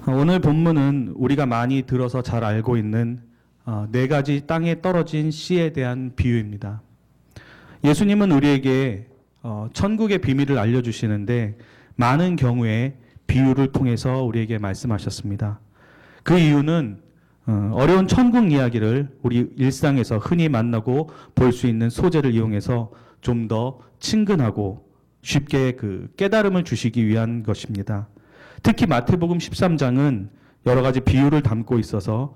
오늘 본문은 우리가 많이 들어서 잘 알고 있는 네 가지 땅에 떨어진 씨에 대한 비유입니다. 예수님은 우리에게 천국의 비밀을 알려주시는데 많은 경우에 비유를 통해서 우리에게 말씀하셨습니다. 그 이유는 어려운 천국 이야기를 우리 일상에서 흔히 만나고 볼 수 있는 소재를 이용해서 좀 더 친근하고 쉽게 그 깨달음을 주시기 위한 것입니다. 특히 마태복음 13장은 여러 가지 비유를 담고 있어서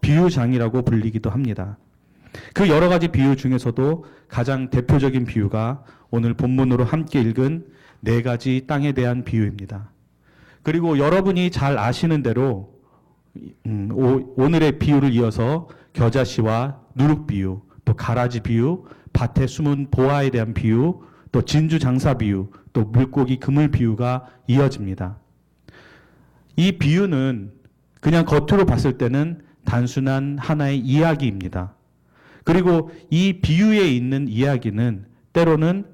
비유장이라고 불리기도 합니다. 그 여러 가지 비유 중에서도 가장 대표적인 비유가 오늘 본문으로 함께 읽은 네 가지 땅에 대한 비유입니다. 그리고 여러분이 잘 아시는 대로 오늘의 비유를 이어서 겨자씨와 누룩 비유, 또 가라지 비유, 밭에 숨은 보아에 대한 비유, 또 진주 장사 비유, 또 물고기 그물 비유가 이어집니다. 이 비유는 그냥 겉으로 봤을 때는 단순한 하나의 이야기입니다. 그리고 이 비유에 있는 이야기는 때로는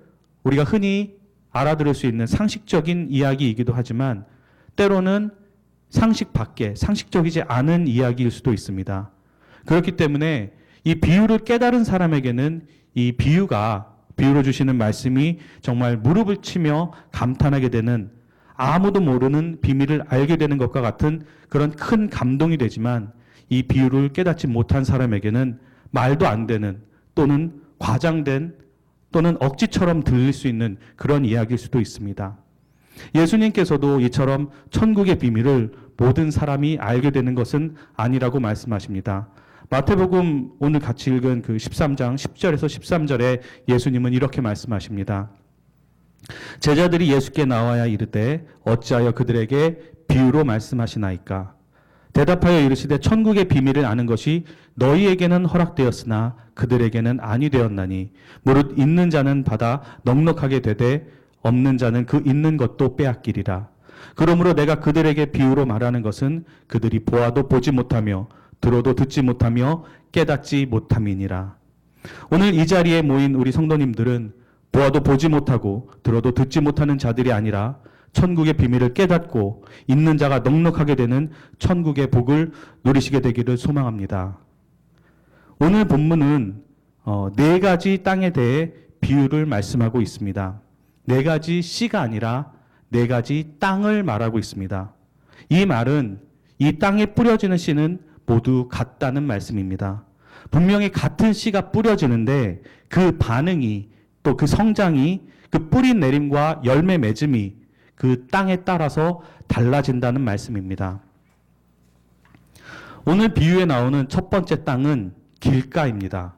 우리가 흔히 알아들을 수 있는 상식적인 이야기이기도 하지만 때로는 상식 밖에 상식적이지 않은 이야기일 수도 있습니다. 그렇기 때문에 이 비유를 깨달은 사람에게는 이 비유로 주시는 말씀이 정말 무릎을 치며 감탄하게 되는, 아무도 모르는 비밀을 알게 되는 것과 같은 그런 큰 감동이 되지만, 이 비유를 깨닫지 못한 사람에게는 말도 안 되는, 또는 과장된, 또는 억지처럼 들릴 수 있는 그런 이야기일 수도 있습니다. 예수님께서도 이처럼 천국의 비밀을 모든 사람이 알게 되는 것은 아니라고 말씀하십니다. 마태복음 오늘 같이 읽은 그 13장 10절에서 13절에 예수님은 이렇게 말씀하십니다. 제자들이 예수께 나와야 이르되 어찌하여 그들에게 비유로 말씀하시나이까? 대답하여 이르시되 천국의 비밀을 아는 것이 너희에게는 허락되었으나 그들에게는 아니 되었나니 무릇 있는 자는 받아 넉넉하게 되되 없는 자는 그 있는 것도 빼앗기리라. 그러므로 내가 그들에게 비유로 말하는 것은 그들이 보아도 보지 못하며 들어도 듣지 못하며 깨닫지 못함이니라. 오늘 이 자리에 모인 우리 성도님들은 보아도 보지 못하고 들어도 듣지 못하는 자들이 아니라 천국의 비밀을 깨닫고 있는 자가 넉넉하게 되는 천국의 복을 누리시게 되기를 소망합니다. 오늘 본문은 네 가지 땅에 대해 비유를 말씀하고 있습니다. 네 가지 씨가 아니라 네 가지 땅을 말하고 있습니다. 이 말은 이 땅에 뿌려지는 씨는 모두 같다는 말씀입니다. 분명히 같은 씨가 뿌려지는데 그 반응이, 또 그 성장이, 그 뿌리 내림과 열매 맺음이 그 땅에 따라서 달라진다는 말씀입니다. 오늘 비유에 나오는 첫 번째 땅은 길가입니다.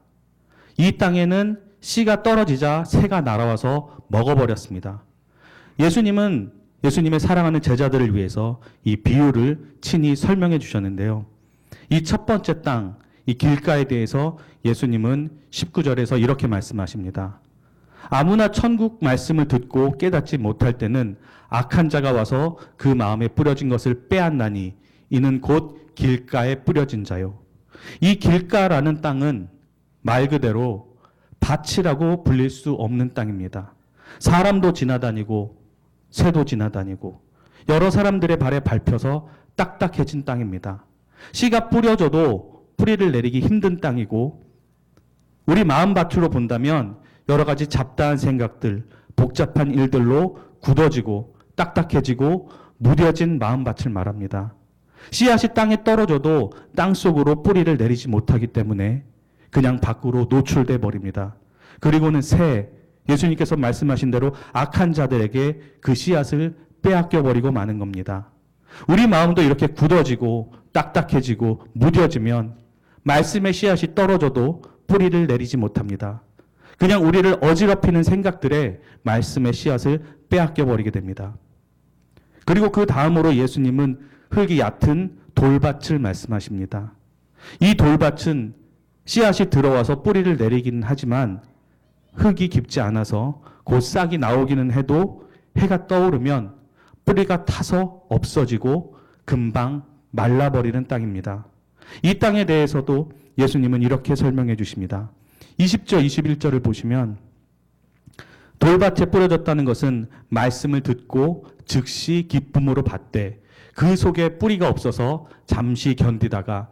이 땅에는 씨가 떨어지자 새가 날아와서 먹어버렸습니다. 예수님은 예수님의 사랑하는 제자들을 위해서 이 비유를 친히 설명해 주셨는데요. 이 첫 번째 땅, 이 길가에 대해서 예수님은 19절에서 이렇게 말씀하십니다. 아무나 천국 말씀을 듣고 깨닫지 못할 때는 악한 자가 와서 그 마음에 뿌려진 것을 빼앗나니 이는 곧 길가에 뿌려진 자요. 이 길가라는 땅은 말 그대로 밭이라고 불릴 수 없는 땅입니다. 사람도 지나다니고 새도 지나다니고 여러 사람들의 발에 밟혀서 딱딱해진 땅입니다. 씨가 뿌려져도 뿌리를 내리기 힘든 땅이고, 우리 마음밭으로 본다면 여러 가지 잡다한 생각들, 복잡한 일들로 굳어지고 딱딱해지고 무뎌진 마음밭을 말합니다. 씨앗이 땅에 떨어져도 땅속으로 뿌리를 내리지 못하기 때문에 그냥 밖으로 노출돼 버립니다. 그리고는 예수님께서 말씀하신 대로 악한 자들에게 그 씨앗을 빼앗겨 버리고 마는 겁니다. 우리 마음도 이렇게 굳어지고 딱딱해지고 무뎌지면 말씀의 씨앗이 떨어져도 뿌리를 내리지 못합니다. 그냥 우리를 어지럽히는 생각들에 말씀의 씨앗을 빼앗겨 버리게 됩니다. 그리고 그 다음으로 예수님은 흙이 얕은 돌밭을 말씀하십니다. 이 돌밭은 씨앗이 들어와서 뿌리를 내리기는 하지만 흙이 깊지 않아서 곧 싹이 나오기는 해도 해가 떠오르면 뿌리가 타서 없어지고 금방 말라버리는 땅입니다. 이 땅에 대해서도 예수님은 이렇게 설명해 주십니다. 20절, 21절을 보시면 돌밭에 뿌려졌다는 것은 말씀을 듣고 즉시 기쁨으로 받되 그 속에 뿌리가 없어서 잠시 견디다가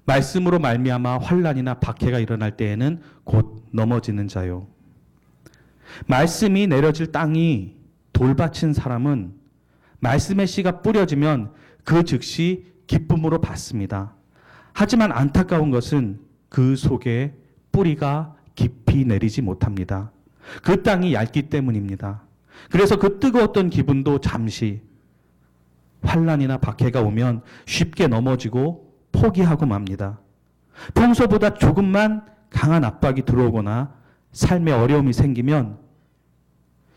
말씀으로 말미암아 환난이나 박해가 일어날 때에는 곧 넘어지는 자요. 말씀이 내려질 땅이 돌밭인 사람은 말씀의 씨가 뿌려지면 그 즉시 기쁨으로 받습니다. 하지만 안타까운 것은 그 속에 뿌리가 깊이 내리지 못합니다. 그 땅이 얇기 때문입니다. 그래서 그 뜨거웠던 기분도 잠시 환난이나 박해가 오면 쉽게 넘어지고 포기하고 맙니다. 평소보다 조금만 강한 압박이 들어오거나 삶에 어려움이 생기면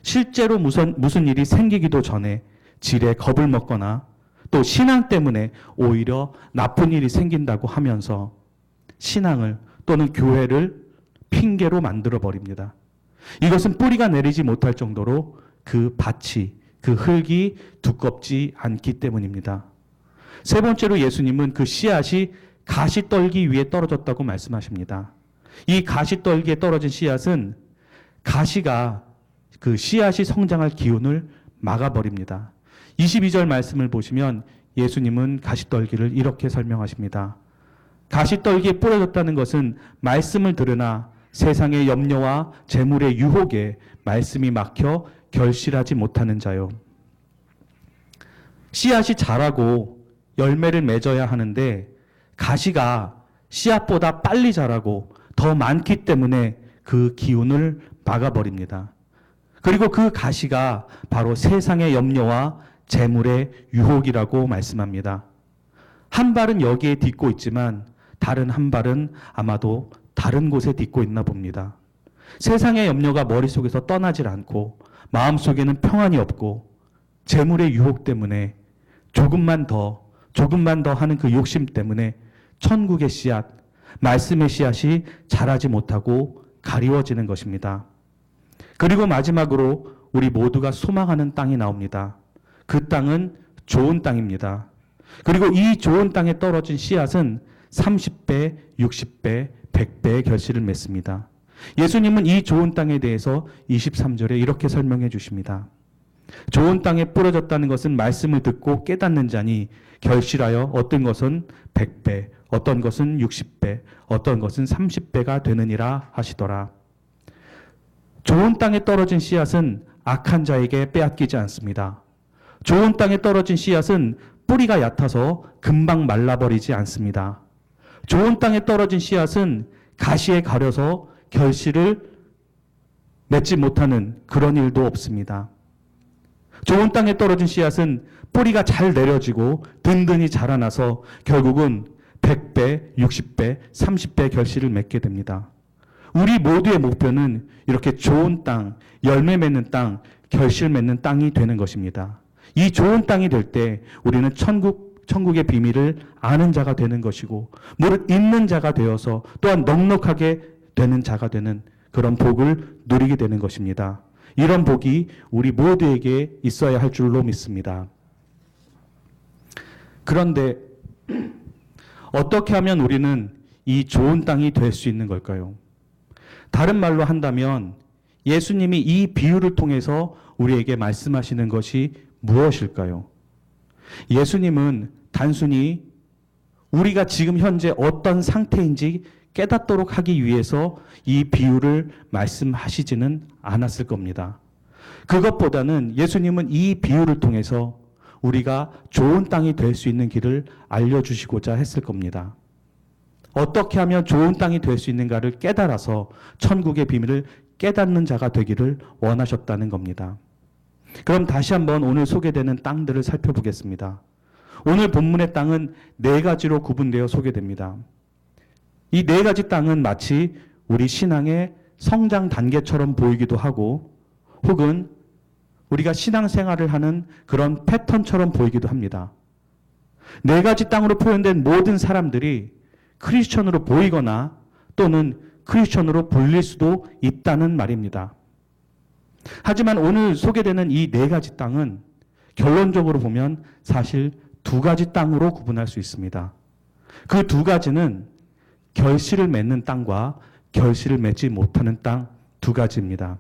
실제로 무슨 일이 생기기도 전에 지레 겁을 먹거나 또 신앙 때문에 오히려 나쁜 일이 생긴다고 하면서 신앙을 또는 교회를 핑계로 만들어 버립니다. 이것은 뿌리가 내리지 못할 정도로 그 밭이, 그 흙이 두껍지 않기 때문입니다. 세 번째로 예수님은 그 씨앗이 가시떨기 위에 떨어졌다고 말씀하십니다. 이 가시떨기에 떨어진 씨앗은 가시가 그 씨앗이 성장할 기운을 막아버립니다. 22절 말씀을 보시면 예수님은 가시떨기를 이렇게 설명하십니다. 가시떨기에 뿌려졌다는 것은 말씀을 들으나 세상의 염려와 재물의 유혹에 말씀이 막혀 결실하지 못하는 자요. 씨앗이 자라고 열매를 맺어야 하는데 가시가 씨앗보다 빨리 자라고 더 많기 때문에 그 기운을 막아버립니다. 그리고 그 가시가 바로 세상의 염려와 재물의 유혹이라고 말씀합니다. 한 발은 여기에 딛고 있지만 다른 한 발은 아마도 다른 곳에 딛고 있나 봅니다. 세상의 염려가 머릿속에서 떠나질 않고 마음속에는 평안이 없고 재물의 유혹 때문에 조금만 더 하는 그 욕심 때문에 천국의 씨앗, 말씀의 씨앗이 자라지 못하고 가리워지는 것입니다. 그리고 마지막으로 우리 모두가 소망하는 땅이 나옵니다. 그 땅은 좋은 땅입니다. 그리고 이 좋은 땅에 떨어진 씨앗은 30배, 60배, 100배의 결실을 맺습니다. 예수님은 이 좋은 땅에 대해서 23절에 이렇게 설명해 주십니다. 좋은 땅에 뿌려졌다는 것은 말씀을 듣고 깨닫는 자니 결실하여 어떤 것은 100배, 어떤 것은 60배, 어떤 것은 30배가 되느니라 하시더라. 좋은 땅에 떨어진 씨앗은 악한 자에게 빼앗기지 않습니다. 좋은 땅에 떨어진 씨앗은 뿌리가 얕아서 금방 말라버리지 않습니다. 좋은 땅에 떨어진 씨앗은 가시에 가려서 결실을 맺지 못하는 그런 일도 없습니다. 좋은 땅에 떨어진 씨앗은 뿌리가 잘 내려지고 든든히 자라나서 결국은 100배, 60배, 30배 결실을 맺게 됩니다. 우리 모두의 목표는 이렇게 좋은 땅, 열매 맺는 땅, 결실 맺는 땅이 되는 것입니다. 이 좋은 땅이 될 때 우리는 천국의 비밀을 아는 자가 되는 것이고 무릇 있는 자가 되어서 또한 넉넉하게 되는 자가 되는 그런 복을 누리게 되는 것입니다. 이런 복이 우리 모두에게 있어야 할 줄로 믿습니다. 그런데 어떻게 하면 우리는 이 좋은 땅이 될 수 있는 걸까요? 다른 말로 한다면 예수님이 이 비유를 통해서 우리에게 말씀하시는 것이 무엇일까요? 예수님은 단순히 우리가 지금 현재 어떤 상태인지 깨닫도록 하기 위해서 이 비유를 말씀하시지는 않았을 겁니다. 그것보다는 예수님은 이 비유를 통해서 우리가 좋은 땅이 될 수 있는 길을 알려주시고자 했을 겁니다. 어떻게 하면 좋은 땅이 될 수 있는가를 깨달아서 천국의 비밀을 깨닫는 자가 되기를 원하셨다는 겁니다. 그럼 다시 한번 오늘 소개되는 땅들을 살펴보겠습니다. 오늘 본문의 땅은 네 가지로 구분되어 소개됩니다. 이 네 가지 땅은 마치 우리 신앙의 성장 단계처럼 보이기도 하고 혹은 우리가 신앙생활을 하는 그런 패턴처럼 보이기도 합니다. 네 가지 땅으로 표현된 모든 사람들이 크리스천으로 보이거나 또는 크리스천으로 불릴 수도 있다는 말입니다. 하지만 오늘 소개되는 이 네 가지 땅은 결론적으로 보면 사실 두 가지 땅으로 구분할 수 있습니다. 그 두 가지는 결실을 맺는 땅과 결실을 맺지 못하는 땅 두 가지입니다.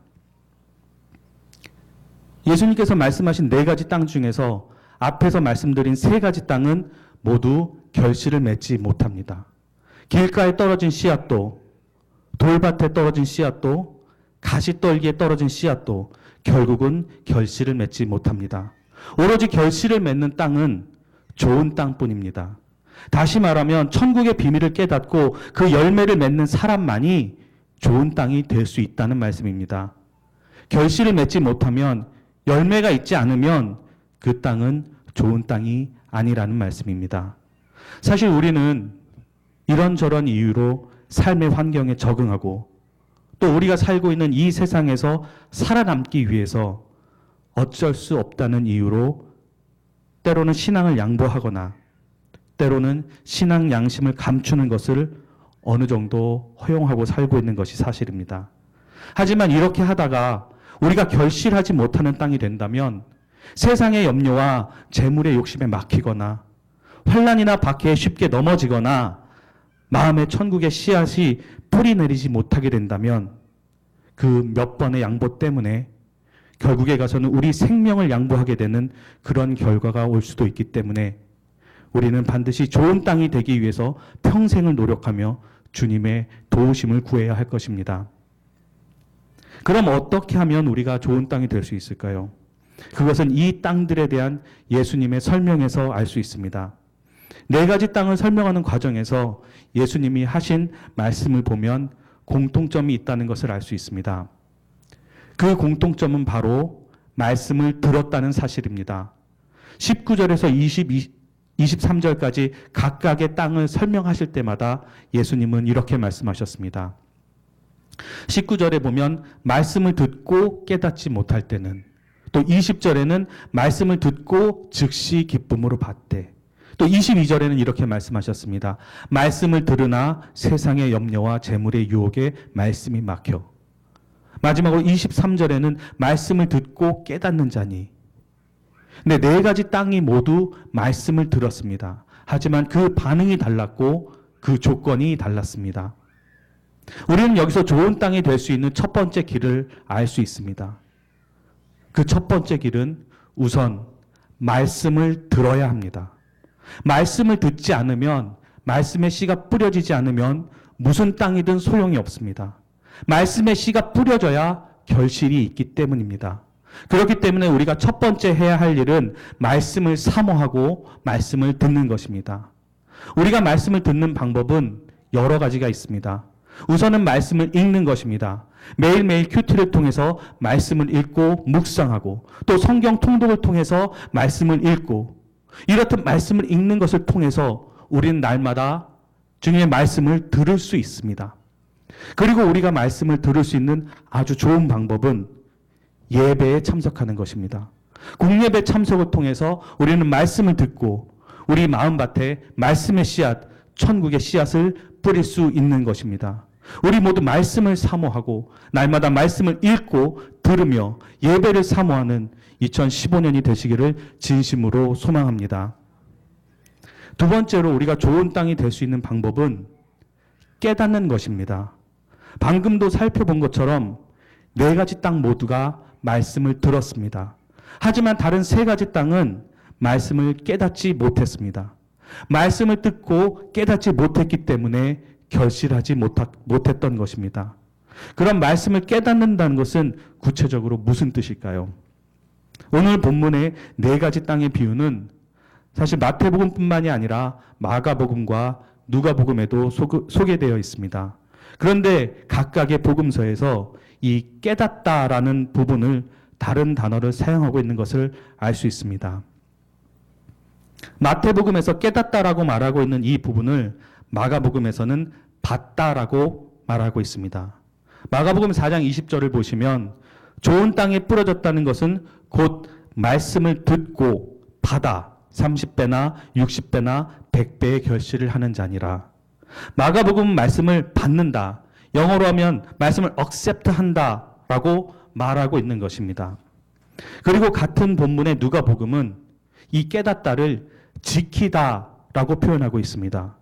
예수님께서 말씀하신 4가지 땅 중에서 앞에서 말씀드린 3가지 땅은 모두 결실을 맺지 못합니다. 길가에 떨어진 씨앗도, 돌밭에 떨어진 씨앗도, 가시떨기에 떨어진 씨앗도 결국은 결실을 맺지 못합니다. 오로지 결실을 맺는 땅은 좋은 땅뿐입니다. 다시 말하면 천국의 비밀을 깨닫고 그 열매를 맺는 사람만이 좋은 땅이 될 수 있다는 말씀입니다. 결실을 맺지 못하면, 열매가 있지 않으면 그 땅은 좋은 땅이 아니라는 말씀입니다. 사실 우리는 이런저런 이유로 삶의 환경에 적응하고 또 우리가 살고 있는 이 세상에서 살아남기 위해서 어쩔 수 없다는 이유로 때로는 신앙을 양보하거나 때로는 신앙 양심을 감추는 것을 어느 정도 허용하고 살고 있는 것이 사실입니다. 하지만 이렇게 하다가 우리가 결실하지 못하는 땅이 된다면 세상의 염려와 재물의 욕심에 막히거나 환난이나 박해에 쉽게 넘어지거나 마음의 천국의 씨앗이 뿌리 내리지 못하게 된다면 그 몇 번의 양보 때문에 결국에 가서는 우리 생명을 양보하게 되는 그런 결과가 올 수도 있기 때문에 우리는 반드시 좋은 땅이 되기 위해서 평생을 노력하며 주님의 도우심을 구해야 할 것입니다. 그럼 어떻게 하면 우리가 좋은 땅이 될 수 있을까요? 그것은 이 땅들에 대한 예수님의 설명에서 알 수 있습니다. 4가지 땅을 설명하는 과정에서 예수님이 하신 말씀을 보면 공통점이 있다는 것을 알 수 있습니다. 그 공통점은 바로 말씀을 들었다는 사실입니다. 19절에서 23절까지 각각의 땅을 설명하실 때마다 예수님은 이렇게 말씀하셨습니다. 19절에 보면 말씀을 듣고 깨닫지 못할 때는, 또 20절에는 말씀을 듣고 즉시 기쁨으로 받되, 또 22절에는 이렇게 말씀하셨습니다. 말씀을 들으나 세상의 염려와 재물의 유혹에 말씀이 막혀. 마지막으로 23절에는 말씀을 듣고 깨닫는 자니. 근데 4가지 땅이 모두 말씀을 들었습니다. 하지만 그 반응이 달랐고 그 조건이 달랐습니다. 우리는 여기서 좋은 땅이 될 수 있는 첫 번째 길을 알 수 있습니다. 그 첫 번째 길은 우선 말씀을 들어야 합니다. 말씀을 듣지 않으면, 말씀의 씨가 뿌려지지 않으면 무슨 땅이든 소용이 없습니다. 말씀의 씨가 뿌려져야 결실이 있기 때문입니다. 그렇기 때문에 우리가 첫 번째 해야 할 일은 말씀을 사모하고 말씀을 듣는 것입니다. 우리가 말씀을 듣는 방법은 여러 가지가 있습니다. 우선은 말씀을 읽는 것입니다. 매일매일 큐티를 통해서 말씀을 읽고 묵상하고 또 성경 통독을 통해서 말씀을 읽고, 이렇듯 말씀을 읽는 것을 통해서 우리는 날마다 주님의 말씀을 들을 수 있습니다. 그리고 우리가 말씀을 들을 수 있는 아주 좋은 방법은 예배에 참석하는 것입니다. 공예배 참석을 통해서 우리는 말씀을 듣고 우리 마음밭에 말씀의 씨앗, 천국의 씨앗을 뿌릴 수 있는 것입니다. 우리 모두 말씀을 사모하고 날마다 말씀을 읽고 들으며 예배를 사모하는 2015년이 되시기를 진심으로 소망합니다. 두 번째로 우리가 좋은 땅이 될 수 있는 방법은 깨닫는 것입니다. 방금도 살펴본 것처럼 4가지 땅 모두가 말씀을 들었습니다. 하지만 다른 3가지 땅은 말씀을 깨닫지 못했습니다. 말씀을 듣고 깨닫지 못했기 때문에 결실하지 못했던 것입니다. 그럼 말씀을 깨닫는다는 것은 구체적으로 무슨 뜻일까요? 오늘 본문의 4가지 땅의 비유는 사실 마태복음뿐만이 아니라 마가복음과 누가복음에도 소개되어 있습니다. 그런데 각각의 복음서에서 이 깨닫다라는 부분을 다른 단어를 사용하고 있는 것을 알 수 있습니다. 마태복음에서 깨닫다라고 말하고 있는 이 부분을 마가복음에서는 받다라고 말하고 있습니다. 마가복음 4장 20절을 보시면 좋은 땅에 뿌려졌다는 것은 곧 말씀을 듣고 받아 30배나 60배나 100배의 결실을 하는 자니라. 마가복음은 말씀을 받는다, 영어로 하면 말씀을 accept 한다라고 말하고 있는 것입니다. 그리고 같은 본문의 누가복음은 이 깨닫다를 지키다라고 표현하고 있습니다.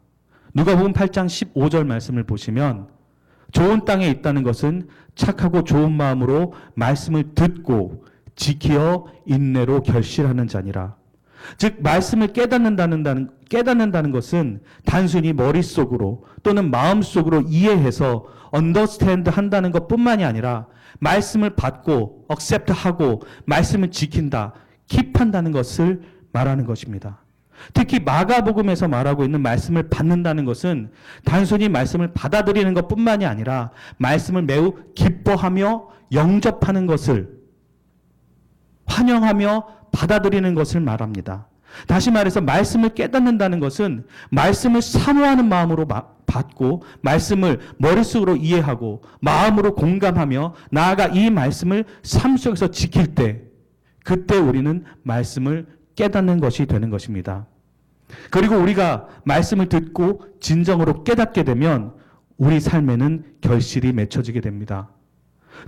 누가복음 8장 15절 말씀을 보시면 좋은 땅에 있다는 것은 착하고 좋은 마음으로 말씀을 듣고 지키어 인내로 결실하는 자니라. 즉 말씀을 깨닫는다는 것은 단순히 머릿속으로 또는 마음속으로 이해해서 understand 한다는 것뿐만이 아니라 말씀을 받고 accept 하고 말씀을 지킨다, keep한다는 것을 말하는 것입니다. 특히 마가복음에서 말하고 있는 말씀을 받는다는 것은 단순히 말씀을 받아들이는 것뿐만이 아니라 말씀을 매우 기뻐하며 영접하는 것을, 환영하며 받아들이는 것을 말합니다. 다시 말해서 말씀을 깨닫는다는 것은 말씀을 사모하는 마음으로 받고 말씀을 머릿속으로 이해하고 마음으로 공감하며 나아가 이 말씀을 삶 속에서 지킬 때, 그때 우리는 말씀을 깨닫는 것이 되는 것입니다. 그리고 우리가 말씀을 듣고 진정으로 깨닫게 되면 우리 삶에는 결실이 맺혀지게 됩니다.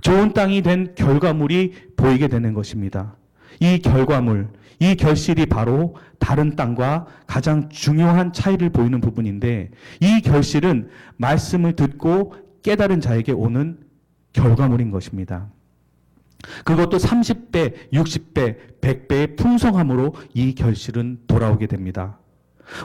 좋은 땅이 된 결과물이 보이게 되는 것입니다. 이 결과물, 이 결실이 바로 다른 땅과 가장 중요한 차이를 보이는 부분인데, 이 결실은 말씀을 듣고 깨달은 자에게 오는 결과물인 것입니다. 그것도 30배, 60배, 100배의 풍성함으로 이 결실은 돌아오게 됩니다.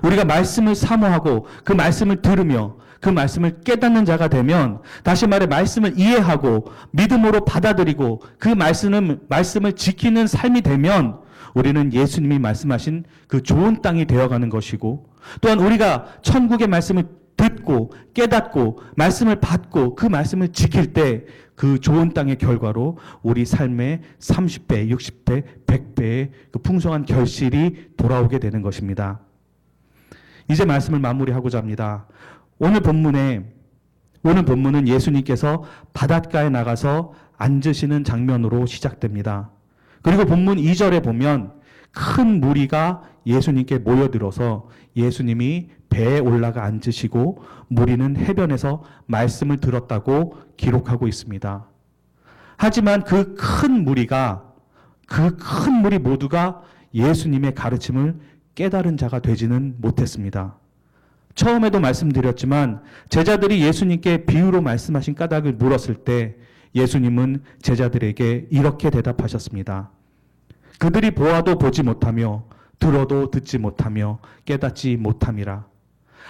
우리가 말씀을 사모하고 그 말씀을 들으며 그 말씀을 깨닫는 자가 되면, 다시 말해 말씀을 이해하고 믿음으로 받아들이고 그 말씀을 지키는 삶이 되면 우리는 예수님이 말씀하신 그 좋은 땅이 되어가는 것이고, 또한 우리가 천국의 말씀을 듣고 깨닫고 말씀을 받고 그 말씀을 지킬 때 그 좋은 땅의 결과로 우리 삶에 30배, 60배, 100배의 그 풍성한 결실이 돌아오게 되는 것입니다. 이제 말씀을 마무리하고자 합니다. 오늘 본문은 예수님께서 바닷가에 나가서 앉으시는 장면으로 시작됩니다. 그리고 본문 2절에 보면 큰 무리가 예수님께 모여들어서 예수님이 배에 올라가 앉으시고 무리는 해변에서 말씀을 들었다고 기록하고 있습니다. 하지만 그 큰 무리 모두가 예수님의 가르침을 깨달은 자가 되지는 못했습니다. 처음에도 말씀드렸지만 제자들이 예수님께 비유로 말씀하신 까닭을 물었을 때 예수님은 제자들에게 이렇게 대답하셨습니다. 그들이 보아도 보지 못하며 들어도 듣지 못하며 깨닫지 못함이라.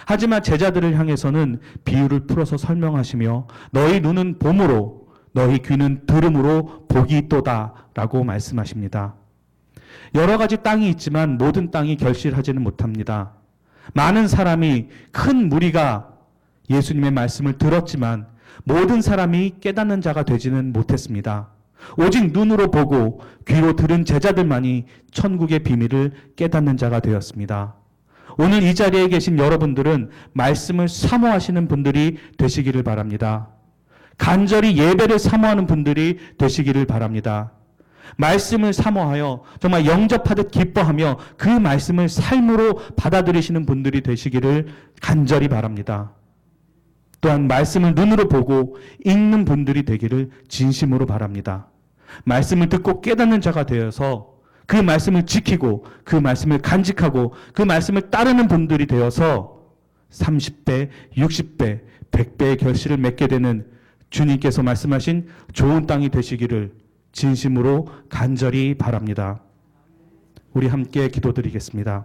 하지만 제자들을 향해서는 비유를 풀어서 설명하시며 너희 눈은 봄으로 너희 귀는 들음으로 복이 있도다 라고 말씀하십니다. 여러 가지 땅이 있지만 모든 땅이 결실하지는 못합니다. 많은 사람이, 큰 무리가 예수님의 말씀을 들었지만 모든 사람이 깨닫는 자가 되지는 못했습니다. 오직 눈으로 보고 귀로 들은 제자들만이 천국의 비밀을 깨닫는 자가 되었습니다. 오늘 이 자리에 계신 여러분들은 말씀을 사모하시는 분들이 되시기를 바랍니다. 간절히 예배를 사모하는 분들이 되시기를 바랍니다. 말씀을 사모하여 정말 영접하듯 기뻐하며 그 말씀을 삶으로 받아들이시는 분들이 되시기를 간절히 바랍니다. 또한 말씀을 눈으로 보고 읽는 분들이 되기를 진심으로 바랍니다. 말씀을 듣고 깨닫는 자가 되어서 그 말씀을 지키고 그 말씀을 간직하고 그 말씀을 따르는 분들이 되어서 30배, 60배, 100배의 결실을 맺게 되는 주님께서 말씀하신 좋은 땅이 되시기를 진심으로 간절히 바랍니다. 우리 함께 기도드리겠습니다.